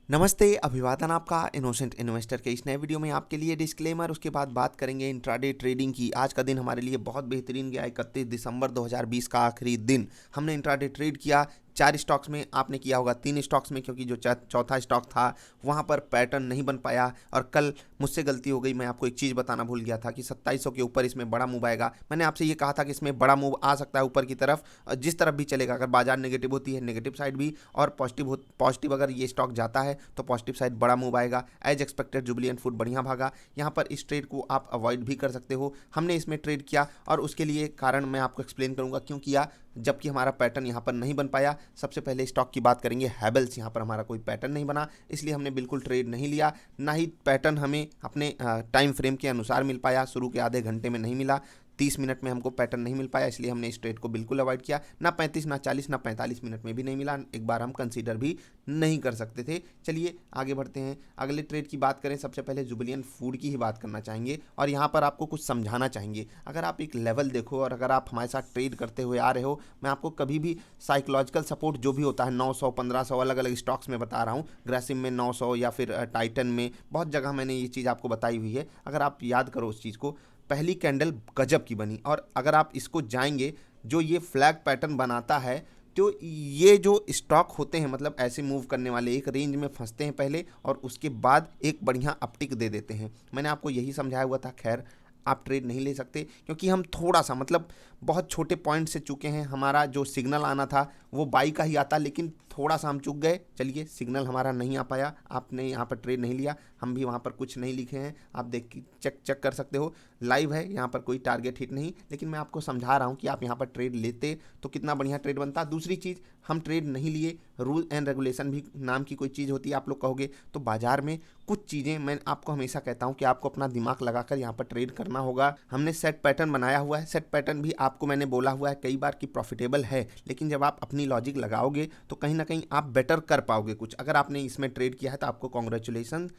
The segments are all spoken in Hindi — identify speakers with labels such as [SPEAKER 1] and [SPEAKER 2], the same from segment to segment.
[SPEAKER 1] नमस्ते, अभिवादन आपका इनोसेंट इन्वेस्टर के इस नए वीडियो में आपके लिए डिस्क्लेमर, उसके बाद बात करेंगे इंट्राडे ट्रेडिंग की। आज का दिन हमारे लिए बहुत बेहतरीन गया। 31 दिसंबर 2020 का आखिरी दिन हमने इंट्राडे ट्रेड किया। 4 स्टॉक्स में आपने किया होगा 3 स्टॉक्स में, क्योंकि जो चौथा स्टॉक था वहाँ पर पैटर्न नहीं बन पाया। और कल मुझसे गलती हो गई, मैं आपको एक चीज़ बताना भूल गया था कि 2700 के ऊपर इसमें बड़ा मूव आएगा। मैंने आपसे ये कहा था कि इसमें बड़ा मूव आ सकता है ऊपर की तरफ, जिस तरफ भी चलेगा। अगर बाजार नेगेटिव होती है नेगेटिव साइड भी, और पॉजिटिव अगर ये स्टॉक जाता है तो पॉजिटिव साइड बड़ा मूव आएगा। एज एक्सपेक्टेड जुबिलिएंट फूड बढ़िया भागा। यहाँ पर इस ट्रेड को आप अवॉइड भी कर सकते हो। हमने इसमें ट्रेड किया और उसके लिए कारण मैं आपको एक्सप्लेन करूँगा क्यों किया, जबकि हमारा पैटर्न यहाँ पर नहीं बन पाया। सबसे पहले स्टॉक की बात करेंगे हैवेल्स। यहाँ पर हमारा कोई पैटर्न नहीं बना, इसलिए हमने बिल्कुल ट्रेड नहीं लिया। ना ही पैटर्न हमें अपने टाइम फ्रेम के अनुसार मिल पाया। शुरू के आधे घंटे में नहीं मिला, 30 मिनट में हमको पैटर्न नहीं मिल पाया, इसलिए हमने इस ट्रेड को बिल्कुल अवॉइड किया। ना 35, ना 40, ना 45 मिनट में भी नहीं मिला। एक बार हम कंसीडर भी नहीं कर सकते थे। चलिए आगे बढ़ते हैं। अगले ट्रेड की बात करें, सबसे पहले जुबिलिएंट फूड की ही बात करना चाहेंगे और यहाँ पर आपको कुछ समझाना चाहेंगे। अगर आप एक लेवल देखो और अगर आप हमारे साथ ट्रेड करते हुए आ रहे हो, मैं आपको कभी भी साइकोलॉजिकल सपोर्ट जो भी होता है 900, 1500 अलग अलग स्टॉक्स में बता रहा हूँ। ग्रेसिम में 900 या फिर टाइटन में, बहुत जगह मैंने ये चीज़ आपको बताई हुई है। अगर आप याद करो उस चीज़ को, पहली कैंडल गजब की बनी और अगर आप इसको जाएंगे, जो ये फ्लैग पैटर्न बनाता है, तो ये जो स्टॉक होते हैं मतलब ऐसे मूव करने वाले एक रेंज में फंसते हैं पहले और उसके बाद एक बढ़िया अपटिक दे देते हैं। मैंने आपको यही समझाया हुआ था। खैर आप ट्रेड नहीं ले सकते क्योंकि हम थोड़ा सा मतलब बहुत छोटे पॉइंट से चुके हैं। हमारा जो सिग्नल आना था वो बाई का ही आता, लेकिन थोड़ा सा हम चुक गए। चलिए, सिग्नल हमारा नहीं आ पाया, आपने यहाँ पर ट्रेड नहीं लिया, हम भी वहाँ पर कुछ नहीं लिखे हैं। आप देख के चेक कर सकते हो, लाइव है। यहाँ पर कोई टारगेट हिट नहीं, लेकिन मैं आपको समझा रहा हूँ कि आप यहाँ पर ट्रेड लेते तो कितना बढ़िया ट्रेड बनता। दूसरी चीज़, हम ट्रेड नहीं लिए। रूल एंड रेगुलेशन भी नाम की कोई चीज़ होती है, आप लोग कहोगे। तो बाजार में कुछ चीज़ें मैं आपको हमेशा कहता हूँ कि आपको अपना दिमाग लगाकर यहाँ पर ट्रेड करना होगा। हमने सेट पैटर्न बनाया हुआ है। सेट पैटर्न भी आपको मैंने बोला हुआ है कई बार कि प्रॉफिटेबल है, लेकिन जब आप अपनी लॉजिक लगाओगे तो कहीं ना कहीं आप बेटर कर पाओगे कुछ। अगर आपने इसमें ट्रेड किया है तो आपको कॉन्ग्रेचुलेसन।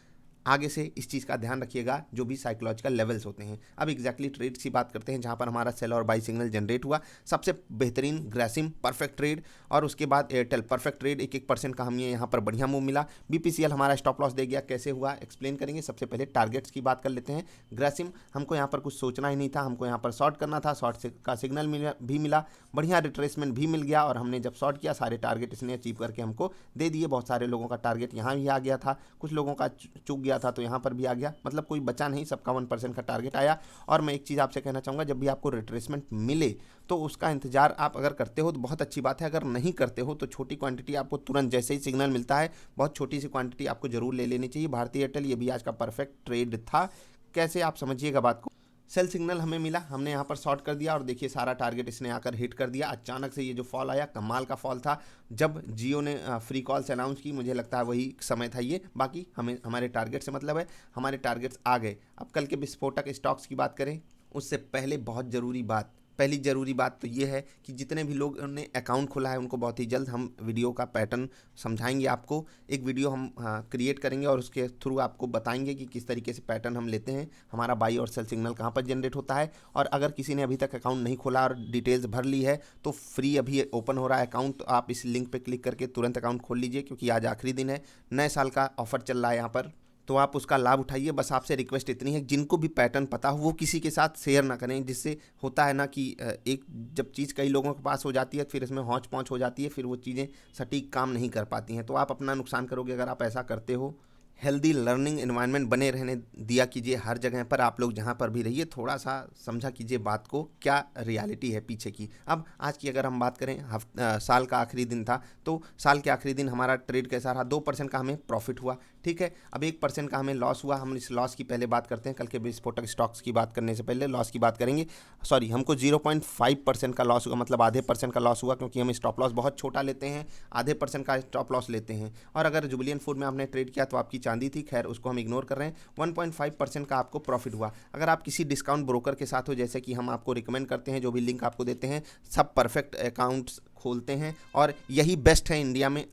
[SPEAKER 1] आगे से इस चीज़ का ध्यान रखिएगा, जो भी साइकोलॉजिकल लेवल्स होते हैं। अब एग्जैक्टली ट्रेड्स की बात करते हैं जहां पर हमारा सेल और बाई सिग्नल जनरेट हुआ। सबसे बेहतरीन ग्रेसिम परफेक्ट ट्रेड, और उसके बाद एयरटेल परफेक्ट ट्रेड। 1% का हमें यहाँ पर बढ़िया मूव मिला। बीपीसीएल हमारा स्टॉप लॉस दे गया। कैसे हुआ एक्सप्लेन करेंगे। सबसे पहले टारगेट्स की बात कर लेते हैं। ग्रेसिम हमको यहाँ पर कुछ सोचना ही नहीं था, हमको यहाँ पर शॉर्ट करना था। शॉर्ट का सिग्नल भी मिला, बढ़िया रिट्रेसमेंट भी मिल गया और हमने जब शॉर्ट किया सारे टारगेट इसने अचीव करके हमको दे दिए। बहुत सारे लोगों का टारगेट यहाँ भी आ गया था, कुछ लोगों का चूक गया था तो यहाँ पर भी आ गया, मतलब कोई बचा नहीं, सबका 1% का टारगेट आया। और मैं एक चीज़ आपसे कहना चाहूँगा, जब भी आपको रिट्रेसमेंट मिले तो उसका इंतजार आप अगर करते हो तो बहुत अच्छी बात है। अगर नहीं करते हो तो छोटी क्वांटिटी आपको तुरंत जैसे ही सिग्नल मिलता है, बहुत छोटी सी क्वांटिटी आपको जरूर ले लेनी चाहिए। भारतीय एयरटेल ये भी आज का परफेक्ट ट्रेड था। कैसे, आप समझिएगा बात को। सेल सिग्नल हमें मिला, हमने यहाँ पर शॉर्ट कर दिया और देखिए सारा टारगेट इसने आकर हिट कर दिया। अचानक से ये जो फॉल आया, कमाल का फॉल था। जब जियो ने फ्री कॉल्स अनाउंस की, मुझे लगता है वही समय था ये। बाकी हमें हमारे टारगेट से मतलब है, हमारे टारगेट्स आ गए। अब कल के विस्फोटक स्टॉक्स की बात करें उससे पहले बहुत ज़रूरी बात, पहली ज़रूरी बात तो ये है कि जितने भी लोग ने अकाउंट खोला है उनको बहुत ही जल्द हम वीडियो का पैटर्न समझाएंगे। आपको एक वीडियो हम क्रिएट करेंगे और उसके थ्रू आपको बताएंगे कि किस तरीके से पैटर्न हम लेते हैं, हमारा बाई और सेल सिग्नल कहाँ पर जनरेट होता है। और अगर किसी ने अभी तक अकाउंट नहीं खोला और डिटेल्स भर ली है तो फ्री अभी ओपन हो रहा है अकाउंट, तो आप इस लिंक पर क्लिक करके तुरंत अकाउंट खोल लीजिए, क्योंकि आज आखिरी दिन है। नए साल का ऑफर चल रहा है यहाँ पर, तो आप उसका लाभ उठाइए। बस आपसे रिक्वेस्ट इतनी है, जिनको भी पैटर्न पता हो वो किसी के साथ शेयर ना करें, जिससे होता है ना कि एक जब चीज़ कई लोगों के पास हो जाती है फिर इसमें हौच पौच हो जाती है, फिर वो चीज़ें सटीक काम नहीं कर पाती हैं। तो आप अपना नुकसान करोगे अगर आप ऐसा करते हो। हेल्दी लर्निंग एनवायरनमेंट बने रहने दिया कीजिए हर जगह पर। आप लोग जहाँ पर भी रहिए थोड़ा सा समझा कीजिए बात को, क्या रियलिटी है पीछे की। अब आज की अगर हम बात करें, साल का आखिरी दिन था, तो साल के आखिरी दिन हमारा ट्रेड कैसा रहा। 2% का हमें प्रॉफिट हुआ, ठीक है। अब 1% का हमें लॉस हुआ। हम इस लॉस की पहले बात करते हैं, कल के विस्फोटक स्टॉक्स की बात करने से पहले लॉस की बात करेंगे। सॉरी, हमको 0.5% का लॉस हुआ, मतलब आधे % का लॉस हुआ, क्योंकि हम स्टॉप लॉस बहुत छोटा लेते हैं, आधे % का स्टॉप लॉस लेते हैं। और अगर जुबिलिएंट फूड में आपने ट्रेड किया तो आपकी चांदी थी, खैर उसको हम इग्नोर कर रहे हैं। 1.5% का आपको प्रॉफिट हुआ। अगर आप किसी डिस्काउंट ब्रोकर के साथ हो, जैसे कि हम आपको रिकमेंड करते हैं, जो भी लिंक आपको देते हैं, सब परफेक्ट अकाउंट्स खोलते हैं और यही बेस्ट है इंडिया में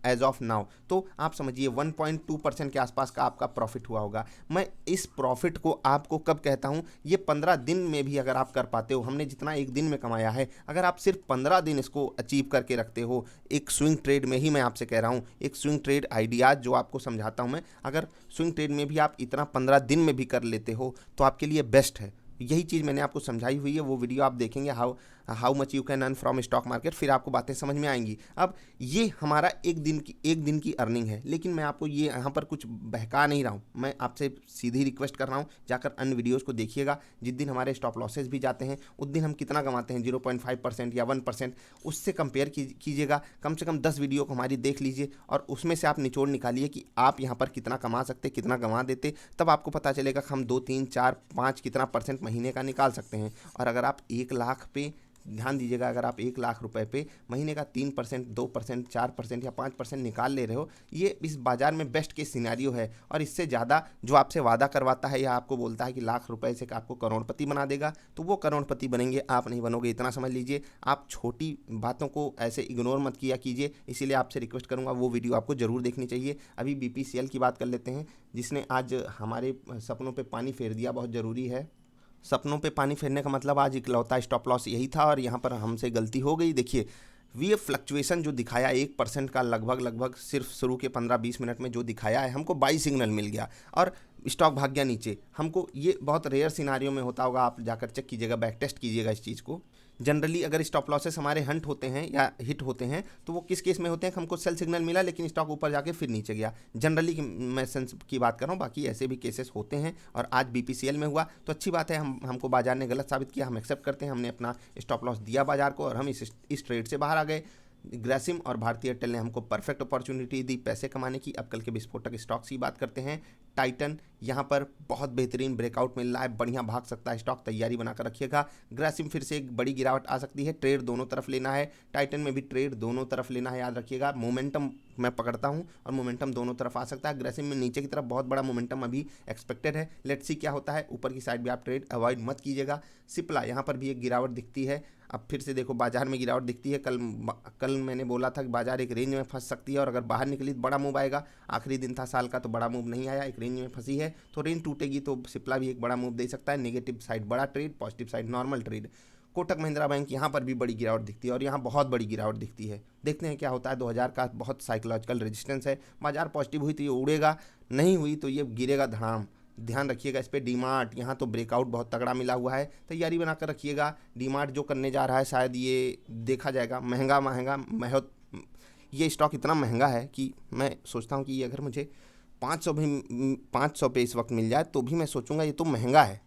[SPEAKER 1] एज ऑफ नाउ। तो आप समझिए 1.2% के आसपास का आपका प्रॉफिट हुआ होगा। मैं इस प्रॉफिट को आपको कब कहता हूँ, ये 15 दिन में भी अगर आप कर पाते हो, हमने जितना एक दिन में कमाया है, अगर आप सिर्फ 15 दिन इसको अचीव करके रखते हो, एक स्विंग ट्रेड में ही मैं आपसे कह रहा हूँ, एक स्विंग ट्रेड आइडियाज जो आपको समझाता हूँ मैं, अगर स्विंग ट्रेड में भी आप इतना 15 दिन में भी कर लेते हो तो आपके लिए बेस्ट है। यही चीज़ मैंने आपको समझाई हुई है, वो वीडियो आप देखेंगे how much you can earn from stock market, फिर आपको बातें समझ में आएंगी। अब ये हमारा एक दिन की अर्निंग है, लेकिन मैं आपको ये यहाँ पर कुछ बहका नहीं रहा हूँ, मैं आपसे सीधी रिक्वेस्ट कर रहा हूँ, जाकर अन्य वीडियोज़ को देखिएगा। जिस दिन हमारे स्टॉप लॉसेज भी जाते हैं उस दिन हम कितना कमाते हैं, 0.5% या 1%, उससे कंपेयर कीजिएगा। कम से कम 10 वीडियो को हमारी देख लीजिए और उसमें से आप निचोड़ निकालिए कि आप यहाँ पर कितना कमा सकते, कितना गंवा देते, तब आपको पता चलेगा कि हम 2, 3, 4, 5 कितना % महीने का निकाल सकते हैं। और अगर आप 1 लाख पे ध्यान दीजिएगा, अगर आप 1 लाख रुपए पे महीने का 3%, 2%, 4% या 5% निकाल ले रहे हो, ये इस बाज़ार में बेस्ट केस सिनेरियो है। और इससे ज़्यादा जो आपसे वादा करवाता है या आपको बोलता है कि लाख रुपए से आपको करोड़पति बना देगा, तो वो करोड़पति बनेंगे, आप नहीं बनोगे। इतना समझ लीजिए। आप छोटी बातों को ऐसे इग्नोर मत किया कीजिए, इसीलिए आपसे रिक्वेस्ट करूँगा वो वीडियो आपको ज़रूर देखनी चाहिए। अभी BPCL की बात कर लेते हैं, जिसने आज हमारे सपनों पर पानी फेर दिया। बहुत ज़रूरी है, सपनों पे पानी फेरने का मतलब आज इकलौता स्टॉप लॉस यही था और यहाँ पर हमसे गलती हो गई। देखिए ये फ्लक्चुएशन जो दिखाया 1% का लगभग सिर्फ शुरू के 15-20 मिनट में जो दिखाया है, हमको बाई सिग्नल मिल गया और स्टॉक भाग गया नीचे। हमको ये बहुत रेयर सिनारियों में होता होगा, आप जाकर चेक कीजिएगा, बैक टेस्ट कीजिएगा इस चीज़ को। जनरली अगर स्टॉप लॉसेस हमारे हंट होते हैं या हिट होते हैं तो वो किस केस में होते हैं कि हमको सेल सिग्नल मिला लेकिन स्टॉक ऊपर जाके फिर नीचे गया। जनरली मैं सेंस की बात कर रहा हूँ, बाकी ऐसे भी केसेस होते हैं और आज BPCL में हुआ तो अच्छी बात है। हमको बाजार ने गलत साबित किया, हम एक्सेप्ट करते हैं, हमने अपना स्टॉप लॉस दिया बाजार को और हम इस ट्रेड से बाहर आ गए। ग्रासिम और भारती एयरटेल ने हमको परफेक्ट अपॉर्चुनिटी दी पैसे कमाने की। अब कल के विस्फोटक स्टॉक्स की बात करते हैं। टाइटन यहाँ पर बहुत बेहतरीन ब्रेकआउट मिल रहा है, बढ़िया भाग सकता है स्टॉक, तैयारी बनाकर रखिएगा। ग्रासिम फिर से एक बड़ी गिरावट आ सकती है, ट्रेड दोनों तरफ लेना है। टाइटन में भी ट्रेड दोनों तरफ लेना है, याद रखिएगा। मोमेंटम मैं पकड़ता हूँ और मोमेंटम दोनों तरफ आ सकता है। ग्रासिम में नीचे की तरफ बहुत बड़ा मोमेंटम अभी एक्सपेक्टेड है, लेट्स सी क्या होता है। ऊपर की साइड भी आप ट्रेड अवॉइड मत कीजिएगा। सिप्ला यहाँ पर भी एक गिरावट दिखती है, अब फिर से देखो बाजार में गिरावट दिखती है। कल मैंने बोला था कि बाजार एक रेंज में फंस सकती है और अगर बाहर निकली तो बड़ा मूव आएगा। आखिरी दिन था साल का तो बड़ा मूव नहीं आया, एक रेंज में फंसी है तो रेंज टूटेगी तो सिप्ला भी एक बड़ा मूव दे सकता है। नेगेटिव साइड बड़ा trade, positive side normal trade. Kotak Mahindra bank यहाँ पर भी बड़ी गिरावट दिखती है और यहाँ बहुत बड़ी गिरावट दिखती है। देखते हैं क्या होता है। 2000 का बहुत साइकोलॉजिकल रेजिस्टेंस है। बाजार पॉजिटिव हुई तो ये उड़ेगा, नहीं हुई तो ये गिरेगा धड़ाम, ध्यान रखिएगा इस पर। डीमार्ट यहाँ तो ब्रेकआउट बहुत तगड़ा मिला हुआ है, तैयारी बनाकर रखिएगा। डीमार्ट जो करने जा रहा है शायद ये देखा जाएगा। ये स्टॉक इतना महंगा है कि मैं सोचता हूँ कि ये अगर मुझे 500 पे इस वक्त मिल जाए तो भी मैं सोचूंगा ये तो महंगा है,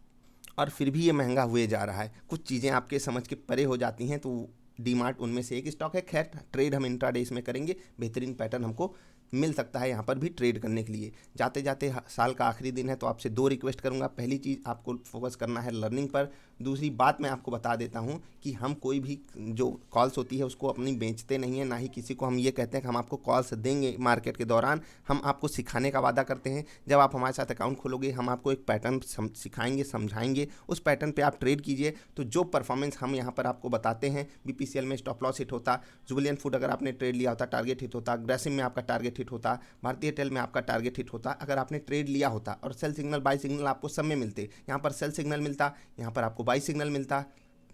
[SPEAKER 1] और फिर भी ये महंगा हुए जा रहा है। कुछ चीज़ें आपके समझ के परे हो जाती हैं, तो डीमार्ट उनमें से एक स्टॉक है। खैर ट्रेड हम इंट्राडे इसमें करेंगे, बेहतरीन पैटर्न हमको मिल सकता है यहाँ पर भी ट्रेड करने के लिए। जाते जाते साल का आखिरी दिन है तो आपसे 2 रिक्वेस्ट करूँगा। पहली चीज़, आपको फोकस करना है लर्निंग पर। दूसरी बात मैं आपको बता देता हूँ कि हम कोई भी जो कॉल्स होती है उसको अपनी बेचते नहीं है, ना ही किसी को हम ये कहते हैं कि हम आपको कॉल्स देंगे मार्केट के दौरान। हम आपको सिखाने का वादा करते हैं। जब आप हमारे साथ अकाउंट खोलोगे हम आपको एक पैटर्न सिखाएंगे, समझाएंगे, उस पैटर्न पे आप ट्रेड कीजिए तो जो परफॉर्मेंस हम यहाँ पर आपको बताते हैं, BPCL में स्टॉप लॉस हिट होता, जुबिलियंट फूड अगर आपने ट्रेड लिया होता टारगेट हिट होता, ग्रासिम में आपका टारगेट हिट होता, भारतीय एयरटेल में आपका टारगेट हिट होता अगर आपने ट्रेड लिया होता, और सेल सिग्नल बाई सिग्नल आपको सब में मिलते। यहाँ पर सेल सिग्नल मिलता, यहाँ पर आपको बाई सिग्नल मिलता,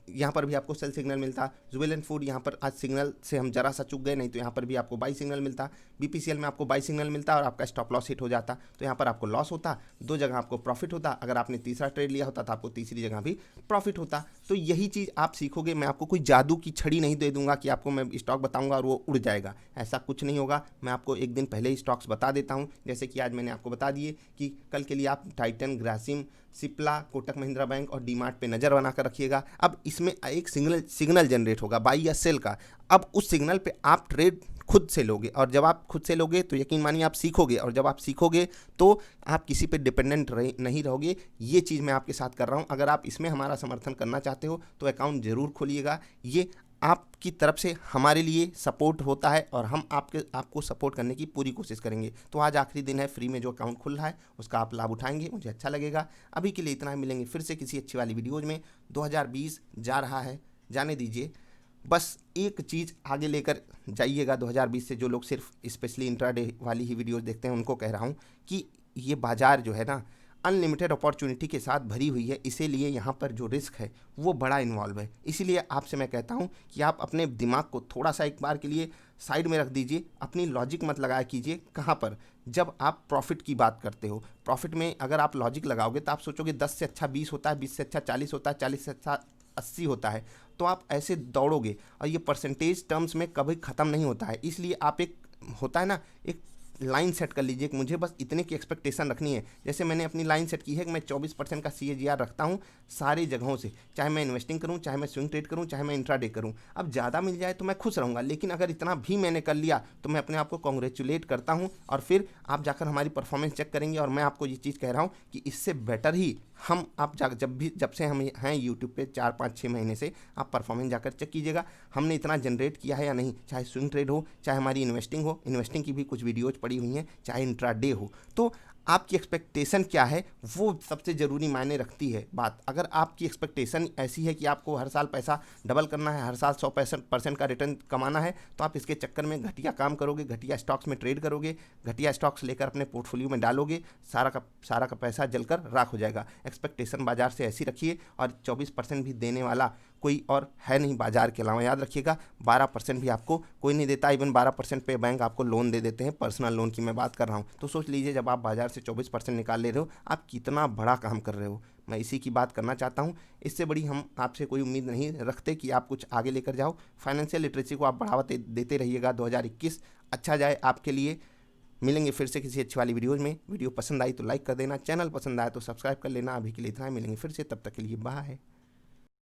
[SPEAKER 1] यहाँ पर भी आपको सेल सिग्नल मिलता। जुबिलेंट फूड यहाँ पर आज सिग्नल से हम जरा सा चुक गए, नहीं तो यहाँ पर भी आपको बाई सिग्नल मिलता। BPCL में आपको बाई सिग्नल मिलता और आपका स्टॉप लॉस हिट हो जाता, तो यहाँ पर आपको लॉस होता, 2 जगह आपको प्रॉफिट होता। अगर आपने तीसरा ट्रेड लिया होता तो आपको तीसरी जगह भी प्रॉफिट होता। तो यही चीज़ आप सीखोगे। मैं आपको कोई जादू की छड़ी नहीं दे दूंगा कि आपको मैं स्टॉक बताऊंगा और वो उड़ जाएगा, ऐसा कुछ नहीं होगा। मैं आपको एक दिन पहले ही स्टॉक्स बता देता हूँ, जैसे कि आज मैंने आपको बता दिए कि कल के लिए आप टाइटन, ग्रासिम, सिप्ला, कोटक महिंद्रा बैंक और डीमार्ट पे नज़र बनाकर रखिएगा। अब इसमें एक सिग्नल जनरेट होगा बाई या सेल का। अब उस सिग्नल पे आप ट्रेड खुद से लोगे, और जब आप खुद से लोगे तो यकीन मानिए आप सीखोगे, और जब आप सीखोगे तो आप किसी पे डिपेंडेंट नहीं रहोगे। ये चीज़ मैं आपके साथ कर रहा हूँ। अगर आप इसमें हमारा समर्थन करना चाहते हो तो अकाउंट ज़रूर खोलिएगा। ये आपकी तरफ से हमारे लिए सपोर्ट होता है और हम आपको सपोर्ट करने की पूरी कोशिश करेंगे। तो आज आखिरी दिन है, फ्री में जो अकाउंट खुल रहा है उसका आप लाभ उठाएंगे, मुझे अच्छा लगेगा। अभी के लिए इतना ही, मिलेंगे फिर से किसी अच्छी वाली वीडियोज़ में। 2020 जा रहा है, जाने दीजिए। बस एक चीज़ आगे लेकर जाइएगा 2020 से, जो लोग सिर्फ स्पेशली इंट्राडे वाली ही वीडियोस देखते हैं उनको कह रहा हूँ कि ये बाज़ार जो है ना अनलिमिटेड अपॉर्चुनिटी के साथ भरी हुई है, इसीलिए यहाँ पर जो रिस्क है वो बड़ा इन्वॉल्व है। इसीलिए आपसे मैं कहता हूँ कि आप अपने दिमाग को थोड़ा सा एक बार के लिए साइड में रख दीजिए, अपनी लॉजिक मत लगाया कीजिए। कहाँ पर? जब आप प्रॉफिट की बात करते हो, प्रॉफिट में अगर आप लॉजिक लगाओगे तो आप सोचोगे 10 से अच्छा 20 होता है, 20 से अच्छा 40 होता है, 40 से अच्छा 80 होता है, तो आप ऐसे दौड़ोगे और ये परसेंटेज टर्म्स में कभी ख़त्म नहीं होता है। इसलिए आप एक होता है ना, एक लाइन सेट कर लीजिए कि मुझे बस इतने की एक्सपेक्टेशन रखनी है। जैसे मैंने अपनी लाइन सेट की है कि मैं 24% का CAGR रखता हूँ सारी जगहों से, चाहे मैं इन्वेस्टिंग करूँ, चाहे मैं स्विंग ट्रेड करूँ, चाहे मैं इंट्राडे करूँ। अब ज़्यादा मिल जाए तो मैं खुश रहूँगा, लेकिन अगर इतना भी मैंने कर लिया तो मैं अपने आप को कॉन्ग्रेचुलेट करता हूँ। और फिर आप जाकर हमारी परफॉर्मेंस चेक करेंगे, और मैं आपको ये चीज़ कह रहा हूँ कि इससे बेटर ही हम आप जब से हम हैं यूट्यूब पे 4-5-6 महीने से, आप परफॉर्मेंस जाकर चेक कीजिएगा हमने इतना जनरेट किया है या नहीं। चाहे स्विंग ट्रेड हो, चाहे हमारी इन्वेस्टिंग हो, इन्वेस्टिंग की भी कुछ वीडियोज पड़ी हुई हैं, चाहे इंट्राडे हो। तो आपकी एक्सपेक्टेशन क्या है वो सबसे ज़रूरी मायने रखती है बात। अगर आपकी एक्सपेक्टेशन ऐसी है कि आपको हर साल पैसा डबल करना है, हर साल 100% का रिटर्न कमाना है, तो आप इसके चक्कर में घटिया काम करोगे, घटिया स्टॉक्स में ट्रेड करोगे, घटिया स्टॉक्स लेकर अपने पोर्टफोलियो में डालोगे, सारा का पैसा जलकर राख हो जाएगा। एक्सपेक्टेशन बाजार से ऐसी रखिए, और 24% भी देने वाला कोई और है नहीं बाजार के अलावा। याद रखिएगा 12% भी आपको कोई नहीं देता, इवन 12% पे बैंक आपको लोन दे देते हैं, पर्सनल लोन की मैं बात कर रहा हूँ। तो सोच लीजिए जब आप बाजार से 24% निकाल ले रहे हो, आप कितना बड़ा काम कर रहे हो। मैं इसी की बात करना चाहता हूँ। इससे बड़ी हम आपसे कोई उम्मीद नहीं रखते कि आप कुछ आगे लेकर जाओ। फाइनेंशियल लिटरेसी को आप बढ़ावा देते रहिएगा। 2021 अच्छा जाए आपके लिए। मिलेंगे फिर से किसी अच्छी वाली वीडियोज़ में। वीडियो पसंद आई तो लाइक कर देना, चैनल पसंद आया तो सब्सक्राइब कर लेना। अभी के लिए इतना ही, मिलेंगे फिर से, तब तक के लिए बाय।